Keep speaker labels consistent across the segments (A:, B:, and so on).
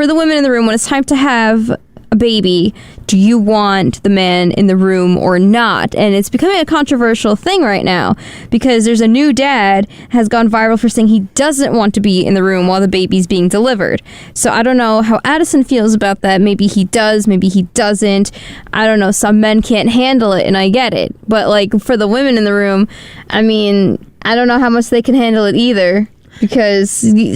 A: for the women in the room, when it's time to have a baby, do you want the man in the room or not? And it's becoming a controversial thing right now because there's a new dad has gone viral for saying he doesn't want to be in the room while the baby's being delivered. So I don't know how Addison feels about that. Maybe he does, maybe he doesn't. I don't know. Some men can't handle it, and I get it. But like for the women in the room, I mean, I don't know how much they can handle it either, because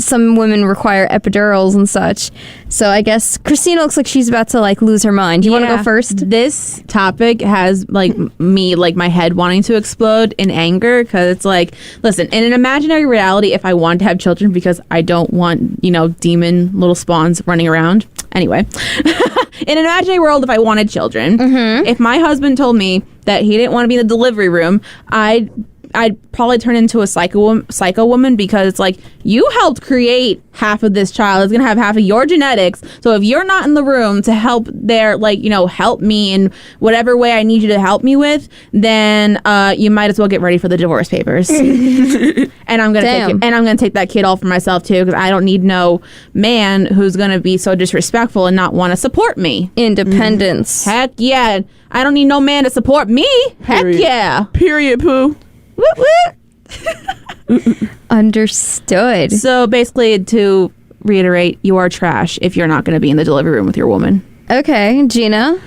A: some women require epidurals and such. So I guess Christina looks like she's about to like lose her mind. Do you want to go first?
B: This topic has like me, like my head wanting to explode in anger, because it's like, listen, in an imaginary reality, if I want to have children because I don't want, demon little spawns running around. Anyway, in an imaginary world, if I wanted children, if my husband told me that he didn't want to be in the delivery room, I'd probably turn into a psycho woman, because it's like, you helped create half of this child. It's going to have half of your genetics. So if you're not in the room to help help me in whatever way I need you to help me with, then you might as well get ready for the divorce papers. And I'm going to take that kid all for myself too, because I don't need no man who's going to be so disrespectful and not want to support me.
A: Independence.
B: Heck yeah. I don't need no man to support me. Heck yeah.
C: Period, poo.
A: Understood.
B: So basically, to reiterate, you are trash if you're not going to be in the delivery room with your woman.
A: Okay, Gina.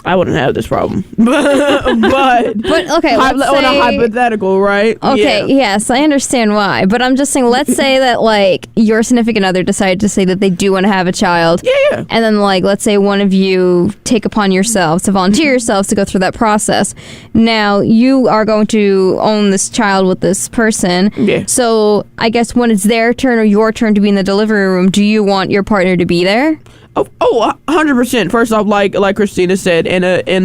C: I wouldn't have this problem. but
A: okay, let's say,
C: on a hypothetical, right?
A: Okay, yes, I understand why. But I'm just saying, let's say that, like, your significant other decided to say that they do want to have a child.
C: Yeah.
A: And then, like, let's say one of you take upon yourselves to volunteer yourselves to go through that process. Now, you are going to own this child with this person.
C: Yeah.
A: So, I guess when it's their turn or your turn to be in the delivery room, do you want your partner to be there?
C: Oh, 100%. First off, like Christina said, in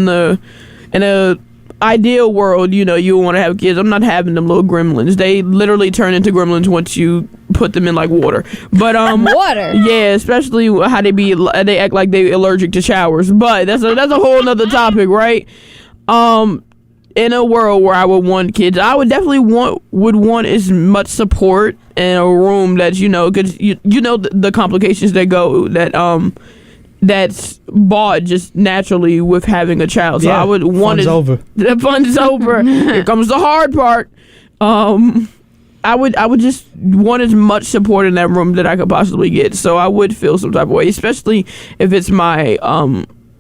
C: a ideal world, you want to have kids. I'm not having them little gremlins. They literally turn into gremlins once you put them in like water. But
A: water.
C: Yeah, especially how they act like they allergic to showers. But that's a whole nother topic, right? In a world where I would want kids, I would definitely want as much support in a room that because the complications that's bought just naturally with having a child. So I would want the fun's over. Here comes the hard part. I would just want as much support in that room that I could possibly get. So I would feel some type of way, especially if it's my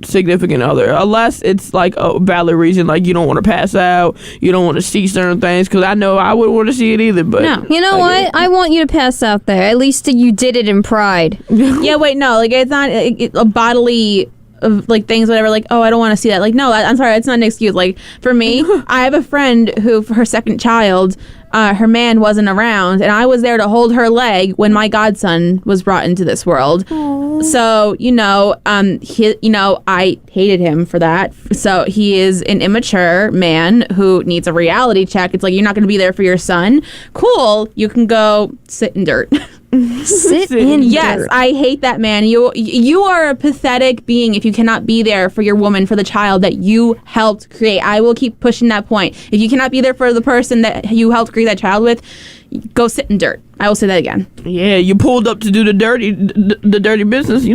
C: significant other, unless it's like a valid reason, like you don't want to pass out, you don't want to see certain things, because I know I wouldn't want to see it either. But
A: no, you know what? I want you to pass out there. At least you did it in pride.
B: Yeah, wait, no, like it's not a bodily like things, whatever, like, oh, I don't want to see that. Like, no, I'm sorry, it's not an excuse. Like, for me, I have a friend who, for her second child, her man wasn't around, and I was there to hold her leg when my godson was brought into this world. Aww. So, I hated him for that. So he is an immature man who needs a reality check. It's like, you're not going to be there for your son. Cool. You can go sit in dirt.
A: Sit in
B: Yes,
A: dirt.
B: I hate that, man. You are a pathetic being if you cannot be there for your woman, for the child that you helped create. I will keep pushing that point. If you cannot be there for the person that you helped create that child with, go sit in dirt. I will say that again.
C: Yeah, you pulled up to do the dirty business,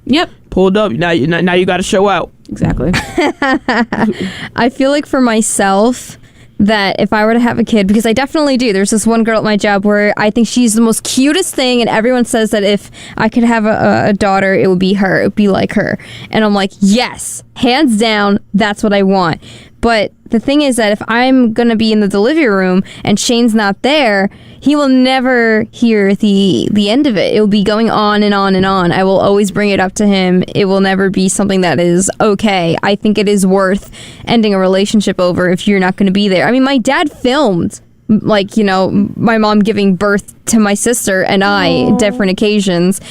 B: Yep.
C: Pulled up. Now you got to show out.
B: Exactly.
A: I feel like for myself that if I were to have a kid, because I definitely do, there's this one girl at my job where I think she's the most cutest thing, and everyone says that if I could have a daughter, it would be her, it would be like her. And I'm like, yes, hands down, that's what I want. But the thing is that if I'm going to be in the delivery room and Shane's not there, he will never hear the end of it. It will be going on and on and on. I will always bring it up to him. It will never be something that is okay. I think it is worth ending a relationship over if you're not going to be there. I mean, my dad filmed, like, my mom giving birth to my sister and I at different occasions.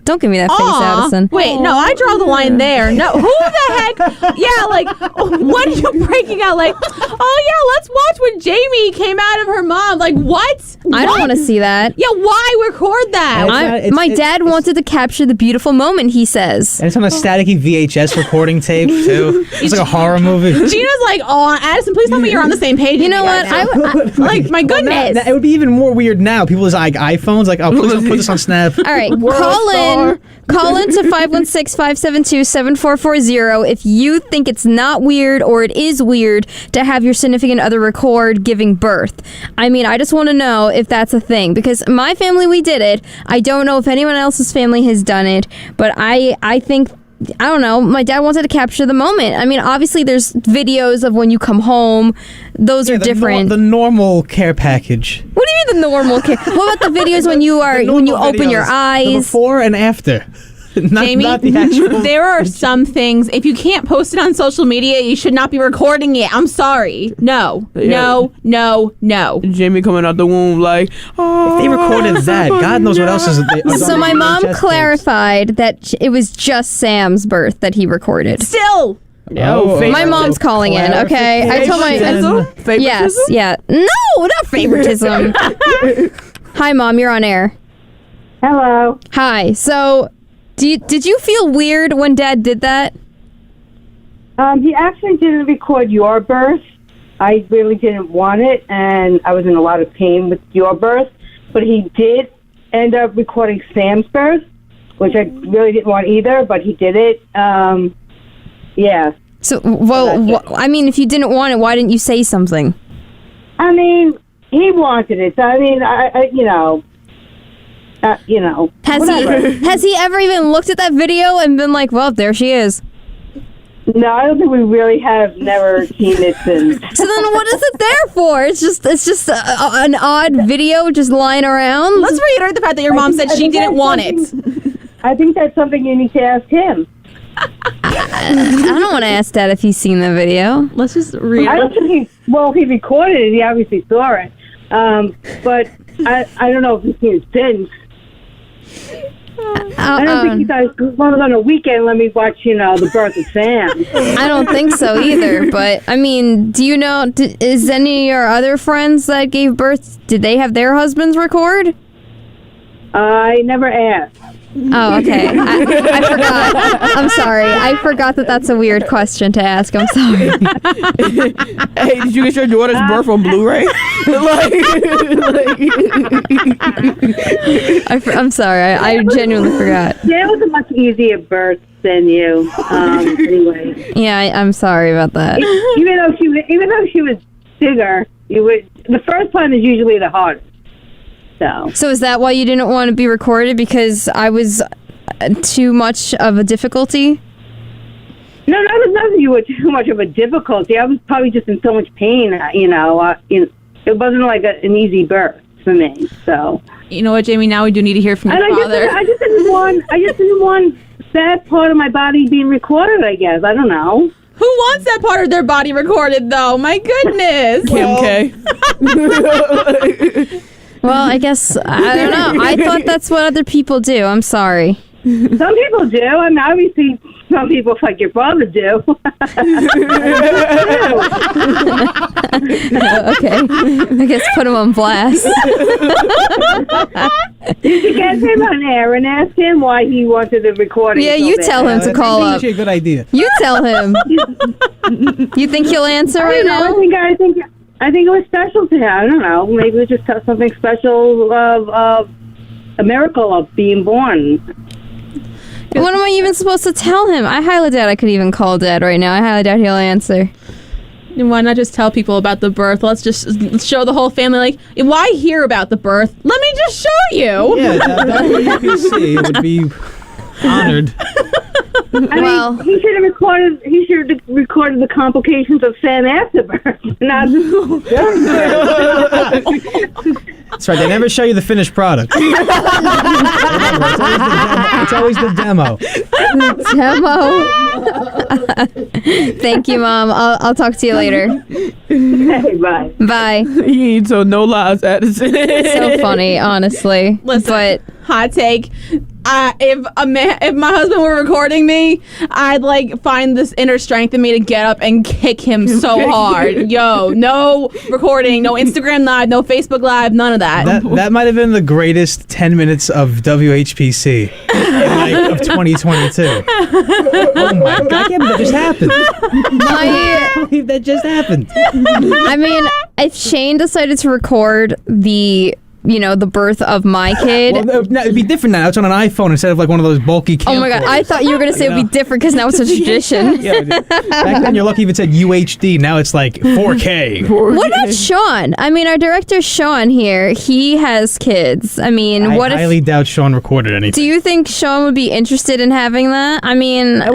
A: Don't give me that face, Addison.
B: Wait, no, I draw the line there. No, who the heck? Yeah, like, what are you breaking out? Like, oh yeah, let's watch when Jamie came out of her mom. Like, what?
A: I don't want to see that.
B: Yeah, why record that?
A: My dad wanted to capture the beautiful moment, he says.
D: And it's on a staticky VHS recording tape, too. It's like a horror movie.
B: Gina's like, oh, Addison, please tell me you're on the same page.
A: You know what?
B: I like, my goodness.
D: It would be even more weird now. People just like iPhones, like, oh, please don't put this on Snap.
A: All right, call in. Call into 516-572-7440 if you think it's not weird or it is weird to have your significant other record giving birth. I mean, I just want to know if that's a thing, because my family, we did it. I don't know if anyone else's family has done it, but I think, I don't know, my dad wanted to capture the moment. I mean, obviously there's videos of when you come home. Those are different.
D: The normal care package.
A: What do you mean the normal care? What about the videos when you open your eyes?
D: The before and after.
B: Jamie,
D: not the actual.
B: There are some things, if you can't post it on social media, you should not be recording it. I'm sorry. No.
C: Jamie coming out the womb like, oh.
D: If they recorded that, God knows what else is.
A: So my mom clarified that it was just Sam's birth that he recorded.
B: Still.
C: No,
A: my mom's calling in. Okay, I told my
C: favoritism?
A: Yes, yeah. No, not favoritism. Hi, Mom. You're on air.
E: Hello.
A: Hi. So, did you feel weird when Dad did that?
E: He actually didn't record your birth. I really didn't want it, and I was in a lot of pain with your birth. But he did end up recording Sam's birth, which I really didn't want either, but he did it. Yeah.
A: So, I mean, if you didn't want it, why didn't you say something?
E: I mean, he wanted it. So, I mean,
A: Has he ever even looked at that video and been like, well, there she is?
E: No, I don't think we really have never seen it since.
A: So then what is it there for? It's just an odd video just lying around?
B: Let's reiterate the fact that your mom said she didn't want it.
E: I think that's something you need to ask him.
A: I don't want to ask Dad if he's seen the video.
B: Let's just
E: I don't think he recorded it. He obviously saw it. But I don't know if he's seen it since. I don't think he thought, well, on a weekend, let me watch, the birth of Sam.
A: I don't think so either. But, I mean, do you know, is any of your other friends that gave birth, did they have their husbands record?
E: I never asked.
A: Oh, okay. I forgot. I'm sorry. I forgot that that's a weird question to ask. I'm sorry.
C: Hey, did you get your daughter's birth on Blu-ray?
A: I'm sorry. I genuinely forgot.
E: Yeah, it was a much easier birth than you. Anyway.
A: Yeah, I'm sorry about that.
E: Even though she was bigger, the first time is usually the hardest.
A: So is that why you didn't want to be recorded, because I was too much of a difficulty?
E: No, not that you were too much of a difficulty. I was probably just in so much pain. It wasn't like an easy birth for me. So
B: you know what, Jamie? Now we do need to hear from your father.
E: I just didn't want that part of my body being recorded. I guess I don't know.
B: Who wants that part of their body recorded, though? My goodness.
C: Kim K.
A: Well, I guess, I don't know. I thought that's what other people do. I'm sorry.
E: Some people do. I mean, obviously, some people like your father do.
A: Okay. I guess put him on blast.
E: You should get him on air and ask him why he wanted the recording.
A: Yeah, you tell him to call up.
D: That's actually a good idea.
A: You tell him. You think he'll answer right now?
E: I think it was special to him. I don't know. Maybe it was just something special of a miracle of being born.
A: What am I even supposed to tell him? I highly doubt I could even call Dad right now. I highly doubt he'll answer.
B: And why not just tell people about the birth? Let's show the whole family, like, why hear about the birth? Let me just show you.
D: Yeah, WHPC would be honored.
E: I mean, he should have recorded the complications of Sam after birth.
D: That's right. They never show you the finished product. It's always the demo.
A: Thank you, Mom. I'll talk to you later.
E: Okay, bye.
A: Bye.
C: You ain't told no lies, Addison.
A: So funny, honestly.
B: Listen,
A: but
B: hot take. If my husband were recording me, I'd find this inner strength in me to get up and kick him so hard. Yo, no recording, no Instagram Live, no Facebook Live, none of that.
D: That might have been the greatest 10 minutes of WHPC of 2022. Oh my God, I can't believe that just happened. I can't believe that just happened.
A: I mean, if Shane decided to record the the birth of my kid.
D: Well, no, it'd be different now. It's on an iPhone instead of like one of those bulky camcorders.
A: Oh my God, I thought you were going to say it'd be different because now it's a tradition.
D: Yeah, back then you're lucky if it said UHD. Now it's like 4K.
A: What about Sean? I mean, our director Sean here, he has kids. I mean,
D: I
A: what if...
D: highly doubt Sean recorded anything.
A: Do you think Sean would be interested in having that? I mean...
D: no.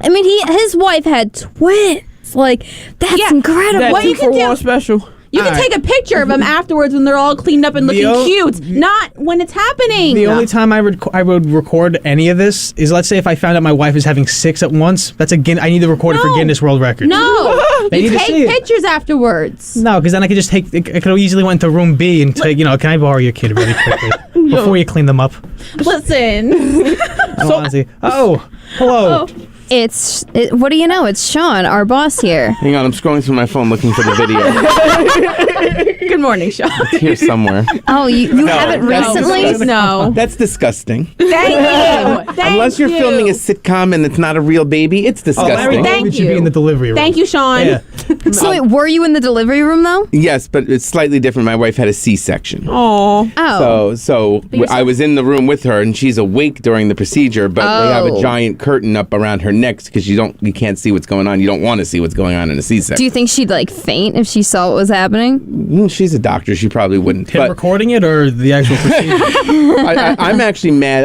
A: I mean, his wife had twins. Like, that's incredible.
C: That's
B: What you can do...
C: special.
B: You can take a picture of them afterwards when they're all cleaned up and looking cute, not when it's happening.
D: The only time I would record any of this is, let's say, if I found out my wife is having 6 at once. I need to record it for Guinness World Records.
B: No,
D: They
B: you
D: need to see
B: take
D: it.
B: pictures afterwards.
D: No, because then I could just take. I could easily went to room B and take. Can I borrow your kid really quickly before you clean them up?
B: Listen.
D: Oh, hello.
A: What do you know? It's Sean, our boss here.
F: Hang on, I'm scrolling through my phone looking for the video.
B: Good morning, Sean.
F: It's here somewhere.
A: Oh, you haven't recently?
B: No.
F: That's disgusting.
B: Thank you.
F: Unless you're filming a sitcom and it's not a real baby, it's disgusting.
D: Larry
B: Thank
D: David should be
B: you.
D: in the delivery room.
B: Thank you, Sean.
D: Yeah.
A: So wait, were you in the delivery room though?
F: Yes, but it's slightly different. My wife had a C-section.
C: Oh.
A: Oh.
F: So I was in the room with her, and she's awake during the procedure, but they have a giant curtain up around her neck because you can't see what's going on. You don't want to see what's going on in a C-section.
A: Do you think she'd like faint if she saw what was happening?
F: She's a doctor. She probably wouldn't.
D: Him recording it or the actual procedure?
F: I'm actually mad.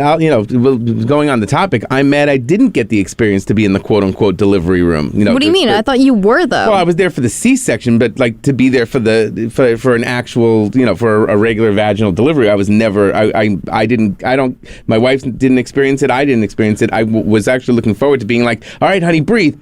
F: Going on the topic, I'm mad I didn't get the experience to be in the quote-unquote delivery room.
A: What do you mean? I thought you were though.
F: Well, I was there for the C-section, but like to be there for an actual, for a regular vaginal delivery, I was never. My wife didn't experience it. I didn't experience it. I was actually looking forward to being like, all right, honey, breathe.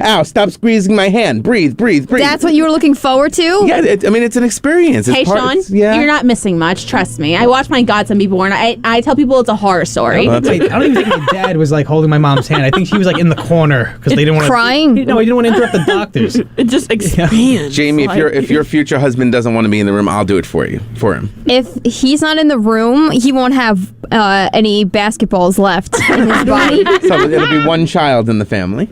F: Ow, stop squeezing my hand. Breathe.
A: That's what you were looking forward to?
F: Yeah, it's an experience.
B: Hey, Sean, you're not missing much. Trust me. I watch my Godson be born. I tell people it's a horror story.
D: I don't even think my dad was like holding my mom's hand. I think she was like in the corner because they didn't want
A: crying.
D: No, he didn't want to interrupt the doctors.
C: It just expands.
F: Jamie, if your future husband doesn't want to be in the room, I'll do it for him.
A: If he's not in the room, he won't have any basketballs left in his body.
F: So it'll be one child in the family.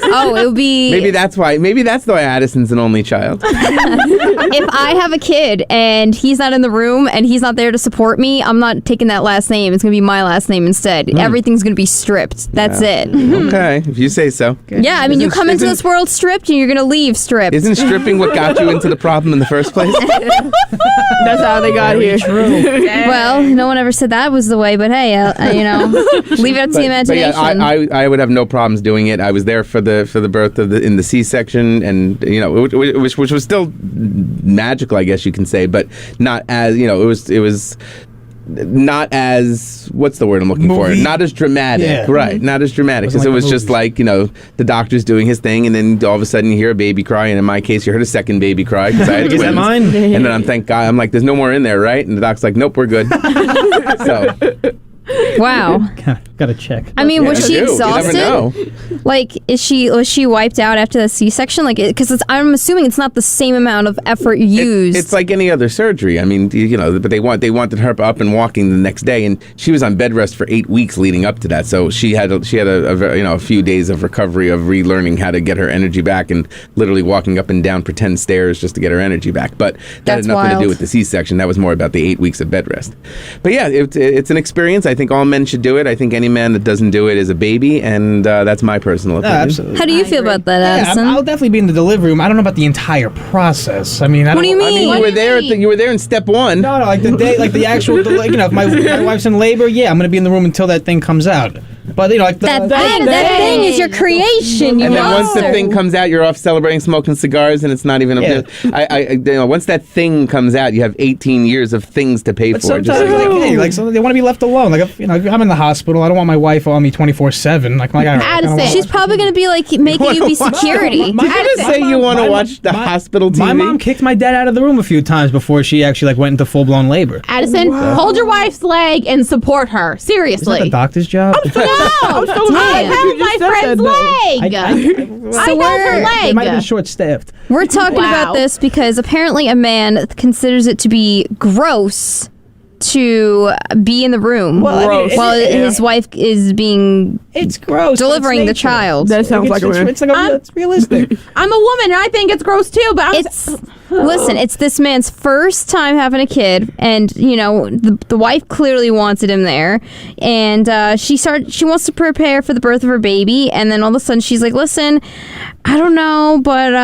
A: Oh, it'll be...
F: Maybe that's why Addison's an only child.
A: If I have a kid and he's not in the room and he's not there to support me, I'm not taking that last name. It's going to be my last name instead. Everything's going to be stripped. That's it.
F: Okay, if you say so.
A: Yeah, I mean, you come into this world stripped and you're going to leave stripped.
F: Isn't stripping what got you into the problem in the first place?
C: That's how they got here.
A: Well, no one ever said that was the way, but hey, leave it up to the imagination.
F: But yeah, I would have no problems doing it. I was there for the birth in the C-section, and which was still magical, I guess you can say, but not as it was not as, what's the word I'm looking for? Not as dramatic, right? Not as dramatic, because it was just like the doctor's doing his thing, and then all of a sudden you hear a baby cry, and in my case you heard a second baby cry because I had twins.
D: Is that mine?
F: And then thank God, I'm like, there's no more in there, right? And the doc's like, nope, we're good. So.
A: Wow.
D: Gotta check.
A: I mean, was she exhausted?
F: You never know.
A: Like, was she wiped out after the C-section? Like, because I'm assuming it's not the same amount of effort used.
F: It's like any other surgery. I mean, but they wanted her up and walking the next day, and she was on bed rest for 8 weeks leading up to that. So she had a few days of recovery, of relearning how to get her energy back, and literally walking up and down pretend stairs just to get her energy back. But that had nothing to do with the C-section. That was more about the 8 weeks of bed rest. But yeah, it's an experience. I think all men should do it. I think any man that doesn't do it is a baby, and that's my personal opinion.
D: Absolutely.
A: How do you feel about that, Addison?
D: I'll definitely be in the delivery room. I don't know about the entire process. I mean,
A: what do you mean?
F: I mean, you were there in step one.
D: No, like the day, like the actual, if my wife's in labor, yeah, I'm gonna be in the room until that thing comes out. But like
A: that thing is your creation.
F: And then once the thing comes out, you're off celebrating, smoking cigars, and it's not even. Once that thing comes out, you have 18 years of things to pay for.
D: Sometimes, so they want to be left alone. Like, if I'm in the hospital, I don't want my wife on me 24/7. Like,
A: she's probably gonna be like making you be security.
F: Did you say you want to watch the hospital TV?
D: My mom kicked my dad out of the room a few times before she actually went into full blown labor.
B: Addison, hold your wife's leg and support her. Seriously.
D: Is that the doctor's job?
B: No, I held my friend's leg. I held her leg.
D: It might have been short-staffed.
A: We're talking about this because apparently a man considers it to be gross to be in the room
C: Well,
A: while his wife is being
D: It's gross.
A: delivering the child.
C: That sounds like
D: it's realistic.
B: I'm a woman and I think it's gross too, but
A: Listen, it's this man's first time having a kid, and the wife clearly wanted him there, and she wants to prepare for the birth of her baby, and then all of a sudden she's like, listen, I don't know, but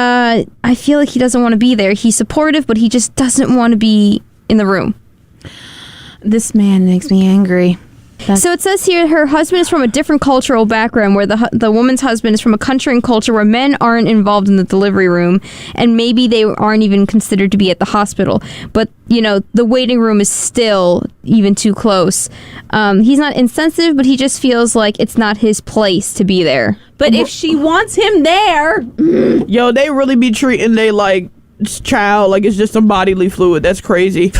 A: I feel like he doesn't want to be there. He's supportive, but he just doesn't want to be in the room.
B: this man makes me angry.
A: So it says here her husband is from a different cultural background, where the woman's husband is from a country and culture where men aren't involved in the delivery room, and maybe they aren't even considered to be at the hospital. But, the waiting room is still even too close. He's not insensitive, but he just feels like it's not his place to be there.
B: But if she wants him there...
C: Yo, they really be treating they, child like it's just some bodily fluid. That's crazy.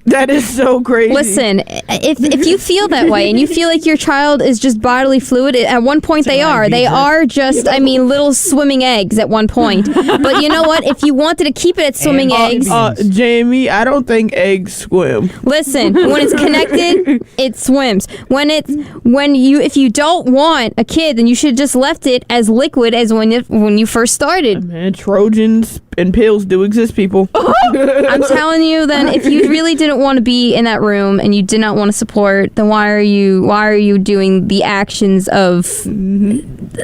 C: That is so crazy.
A: Listen, if you feel that way and you feel like your child is just bodily fluid, at one point they are. They are just, little swimming eggs at one point. But you know what? If you wanted to keep it at swimming eggs...
C: Jamie, I don't think eggs swim.
A: Listen, when it's connected, it swims. If you don't want a kid, then you should have just left it as liquid as when you first started.
C: Man, Trojans and pills do exist, people.
A: I'm telling you, then, if you really didn't want to be in that room and you did not want to support, then why are you doing the actions of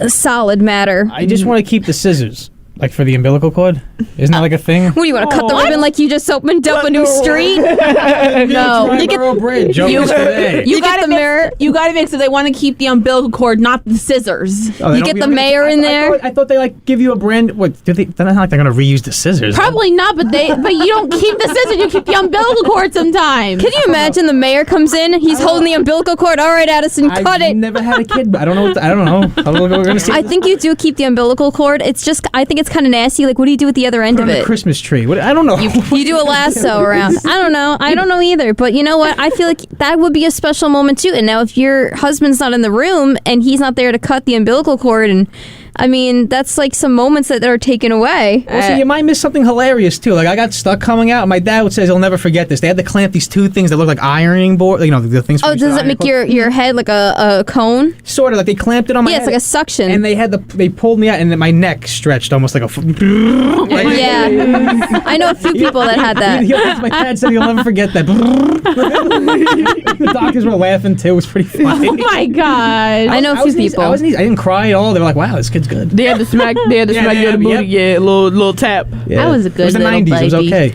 A: solid matter?
D: I just want to keep the scissors. Like for the umbilical cord? Isn't that like a thing?
A: What do you want to cut the ribbon like you just opened up a new street?
B: No,
D: you get bridge. You
B: get the mirror. You got to mix it. They want to keep the umbilical cord, not the scissors.
A: You get the mayor in there.
D: I thought they give you a brand. What? They're not like they're gonna reuse the scissors.
B: Probably not, but you don't keep the scissors. You keep the umbilical cord sometimes.
A: Can you imagine the mayor comes in? He's holding the umbilical cord. All right, Addison, cut it.
D: I've never had a kid, but I don't know. I don't know. We're gonna see.
A: I think you do keep the umbilical cord. I think it's kind of nasty. Like, what do you do with the other end of it?
D: A Christmas tree. I don't know.
A: You do a lasso around. I don't know. I don't know either. But you know what? I feel like that would be a special moment too. And now, if your husband's not in the room and he's not there to cut the umbilical cord, and that's like some moments that are taken away.
D: Also, you might miss something hilarious too. Like I got stuck coming out, and my dad would say he'll never forget this. They had to clamp these two things that look like ironing board. The things.
A: Oh, does it make your head like a cone?
D: Sort of. Like they clamped it on my head.
A: Yeah, it's like a suction.
D: And they pulled me out, and then my neck stretched almost like a.
A: Yeah, I know a few people that had that.
D: My dad said he'll never forget that. The doctors were laughing too. It was pretty funny.
B: Oh my god!
A: I know a few people.
D: I didn't cry at all. They were like, "Wow, this kid's good."
C: They had to smack you in the booty. Yeah, a little tap.
D: Yeah.
B: That was a good.
D: It was the
B: little
D: 90s.
B: baby.
D: It was okay.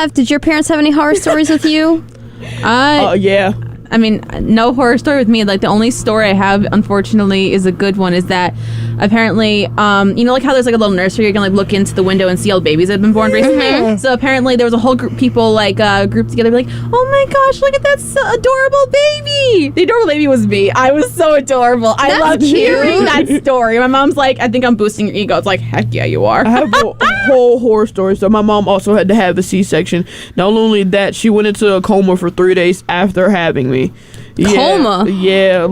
A: Did your parents have any horror stories with you?
C: Yeah.
B: I mean, no horror story with me. Like, the only story I have, unfortunately, is a good one, is that apparently, like how there's like a little nursery, you can like look into the window and see all the babies that have been born recently. So apparently there was a whole group of people like grouped together, like, oh my gosh, look at that adorable baby. The adorable baby was me. I was so adorable. I loved hearing that story. My mom's like, I think I'm boosting your ego. It's like, heck yeah, you are.
C: I have a whole horror story. So my mom also had to have a C-section. Not only that, she went into a coma for 3 days after having me.
A: Coma?
C: Yeah,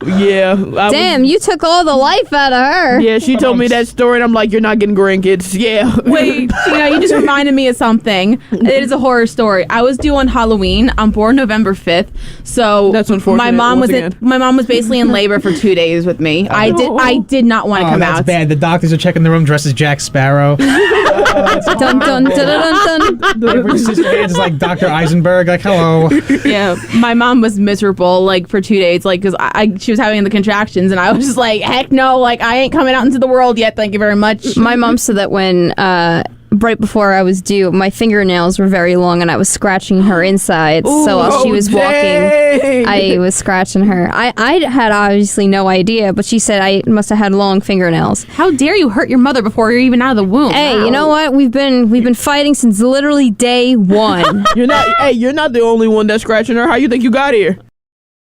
A: Damn, you took all the life out of her.
C: Yeah, she told me that story, and I'm like, you're not getting grandkids. Yeah.
B: Wait, you just reminded me of something. It is a horror story. I was due on Halloween. I'm born November 5th, so
C: that's unfortunate.
B: My mom was basically in labor for 2 days with me. I did not want to come
D: that's
B: out.
D: Bad. The doctors are checking the room dressed as Jack Sparrow.
A: Dun dun dun dun dun.
D: Her sister hands is like Dr. Eisenberg. Like, hello.
B: Yeah, my mom was miserable like for 2 days, like because she was having the contractions, and I was just like, heck no, like I ain't coming out into the world yet. Thank you very much.
A: My mom said that when right before I was due, my fingernails were very long and I was scratching her insides. So while she was walking, I was scratching her. I had obviously no idea, but she said I must have had long fingernails.
B: How dare you hurt your mother before you're even out of the womb?
A: Hey, you know what? We've been fighting since literally day one.
C: You're not the only one that's scratching her. How you think you got here?